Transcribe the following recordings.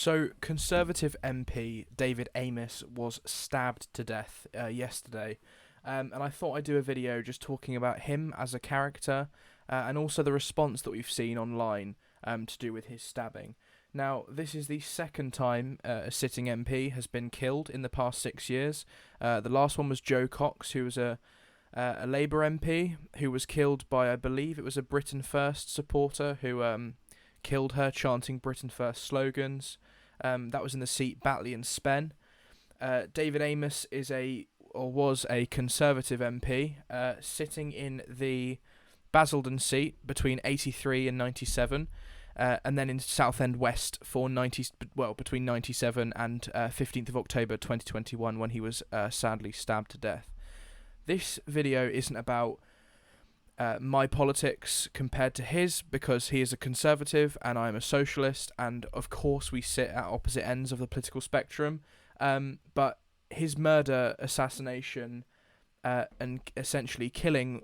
So, Conservative MP David Amess was stabbed to death yesterday, and I thought I'd do a video just talking about him as a character and also the response that we've seen online to do with his stabbing. Now, this is the second time a sitting MP has been killed in the past 6 years. The last one was Joe Cox, who was a Labour MP who was killed by, I believe it was a Britain First supporter who killed her chanting Britain First slogans. That was in the seat Batley and Spen. David Amess was a Conservative MP sitting in the Basildon seat between 83 and 97, and then in Southend West for between 97 and 15th of October 2021 when he was sadly stabbed to death. This video isn't about my politics compared to his, because he is a Conservative and I'm a Socialist, and of course we sit at opposite ends of the political spectrum, but his murder, assassination, and essentially killing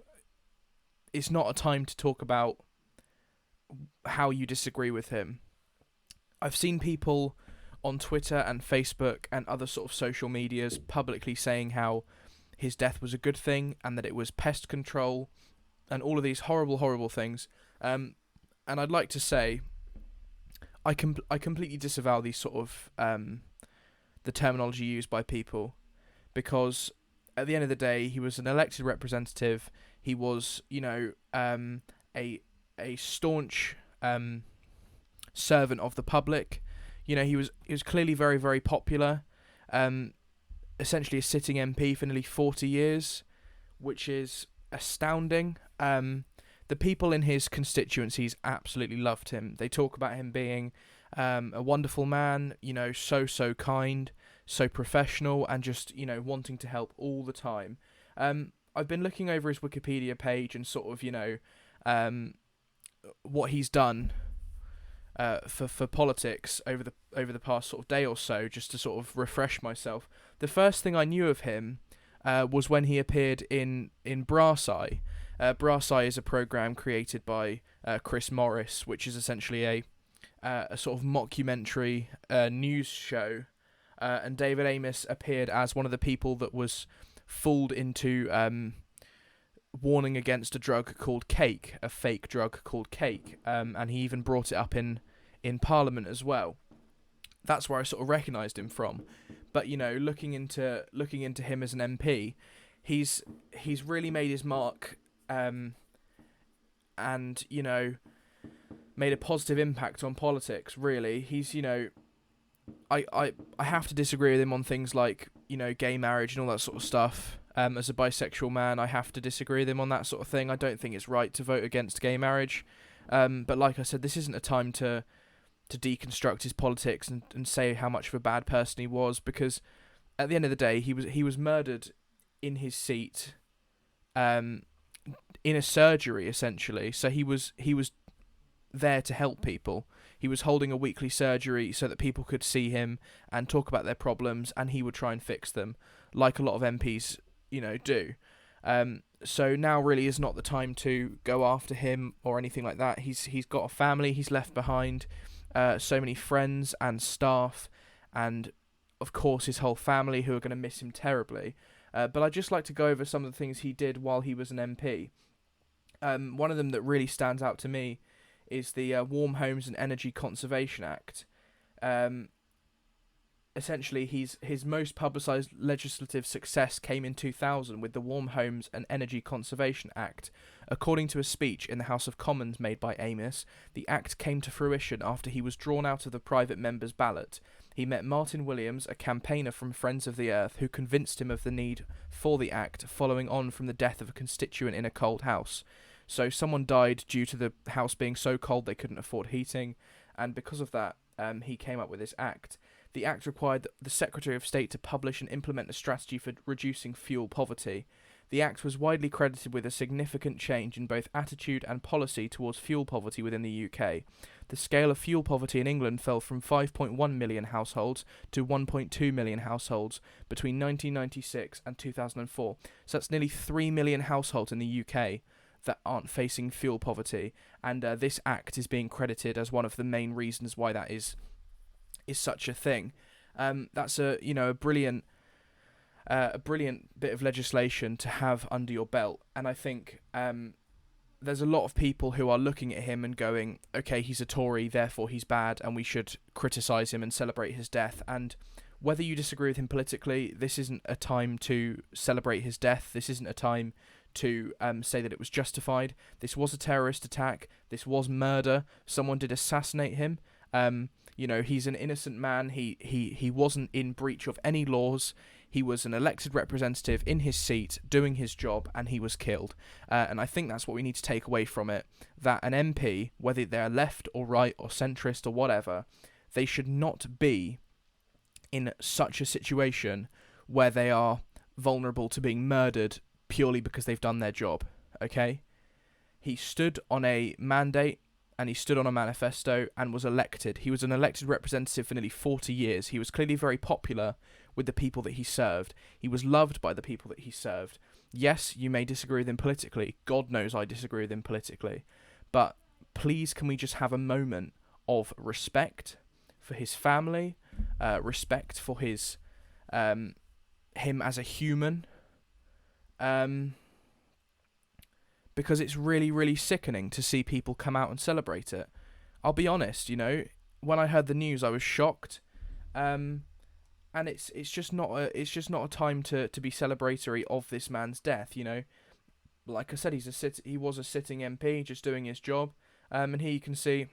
is not a time to talk about how you disagree with him. I've seen people on Twitter and Facebook and other sort of social medias publicly saying how his death was a good thing and that it was pest control and all of these horrible, horrible things. And I'd like to say I completely disavow these sort of the terminology used by people, because at the end of the day, he was an elected representative. He was, a staunch servant of the public. He was clearly very, very popular. Essentially a sitting MP for nearly 40 years, which is astounding. The people in his constituencies absolutely loved him. They talk about him being a wonderful man, so kind, so professional, and just, wanting to help all the time. I've been looking over his Wikipedia page and sort of, what he's done for politics over the past sort of day or so, just to sort of refresh myself. The first thing I knew of him was when he appeared in Brass Eye. Brass Eye is a program created by Chris Morris, which is essentially a sort of mockumentary news show, and David Amess appeared as one of the people that was fooled into warning against a drug called cake, a fake drug called cake, and he even brought it up in Parliament as well. That's where I sort of recognised him from. But looking into him as an MP, he's really made his mark, and made a positive impact on politics. Really, he's I have to disagree with him on things like gay marriage and all that sort of stuff. As a bisexual man, I have to disagree with him on that sort of thing. I don't think it's right to vote against gay marriage. But like I said, this isn't a time to deconstruct his politics and say how much of a bad person he was, because at the end of the day, he was murdered in his seat, in a surgery essentially. So he was there to help people. He was holding a weekly surgery so that people could see him and talk about their problems, and he would try and fix them, like a lot of MPs do. So now really is not the time to go after him or anything like that. He's got a family he's left behind, so many friends and staff, and of course his whole family, who are going to miss him terribly. But I'd just like to go over some of the things he did while he was an MP. One of them that really stands out to me is the Warm Homes and Energy Conservation Act. Essentially, his most publicised legislative success came in 2000 with the Warm Homes and Energy Conservation Act. According to a speech in the House of Commons made by Amess, the act came to fruition after he was drawn out of the private member's ballot. He met Martin Williams, a campaigner from Friends of the Earth, who convinced him of the need for the act, following on from the death of a constituent in a cold house. So someone died due to the house being so cold they couldn't afford heating, and because of that, he came up with this act. The act required the Secretary of State to publish and implement a strategy for reducing fuel poverty. The act was widely credited with a significant change in both attitude and policy towards fuel poverty within the UK. The scale of fuel poverty in England fell from 5.1 million households to 1.2 million households between 1996 and 2004. So that's nearly 3 million households in the UK that aren't facing fuel poverty, and this act is being credited as one of the main reasons why that is is such a thing. That's a brilliant bit of legislation to have under your belt, and I think there's a lot of people who are looking at him and going, okay, he's a Tory, therefore he's bad, and we should criticise him and celebrate his death. And whether you disagree with him politically, this isn't a time to celebrate his death. This isn't a time to say that it was justified. This was a terrorist attack. This was murder. Someone did assassinate him. He's an innocent man. He wasn't in breach of any laws. He was an elected representative in his seat doing his job, and he was killed. And I think that's what we need to take away from it, that an MP, whether they're left or right or centrist or whatever, they should not be in such a situation where they are vulnerable to being murdered purely because they've done their job, okay? He stood on a mandate and he stood on a manifesto and was elected. He was an elected representative for nearly 40 years. He was clearly very popular with the people that he served. He was loved by the people that he served. Yes, you may disagree with him politically. God knows I disagree with him politically. But please, can we just have a moment of respect for his family, respect for his him as a human, because it's really, really sickening to see people come out and celebrate it. I'll be honest, when I heard the news, I was shocked, and it's just not a time to be celebratory of this man's death. Like I said, he was a sitting MP just doing his job, and here you can see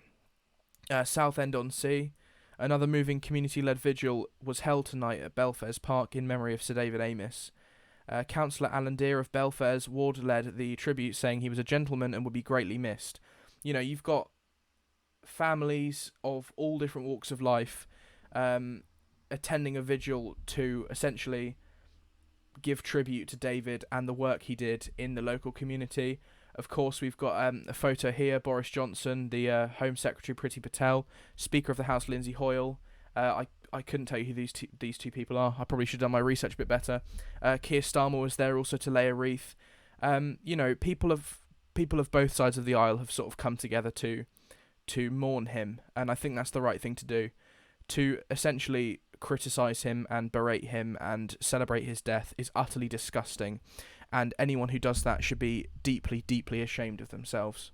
Southend on Sea. Another moving community-led vigil was held tonight at Belfairs Park in memory of Sir David Amess. Councillor Alan Deere of Belfairs Ward led the tribute, saying he was a gentleman and would be greatly missed. You've got families of all different walks of life attending a vigil to essentially give tribute to David and the work he did in the local community. Of course, we've got a photo here, Boris Johnson, the Home Secretary Priti Patel, Speaker of the House Lindsay Hoyle. I couldn't tell you who these two people are. I probably should have done my research a bit better. Keir Starmer was there also to lay a wreath. People of both sides of the aisle have sort of come together to mourn him, and I think that's the right thing to do. To essentially criticise him and berate him and celebrate his death is utterly disgusting, and anyone who does that should be deeply, deeply ashamed of themselves.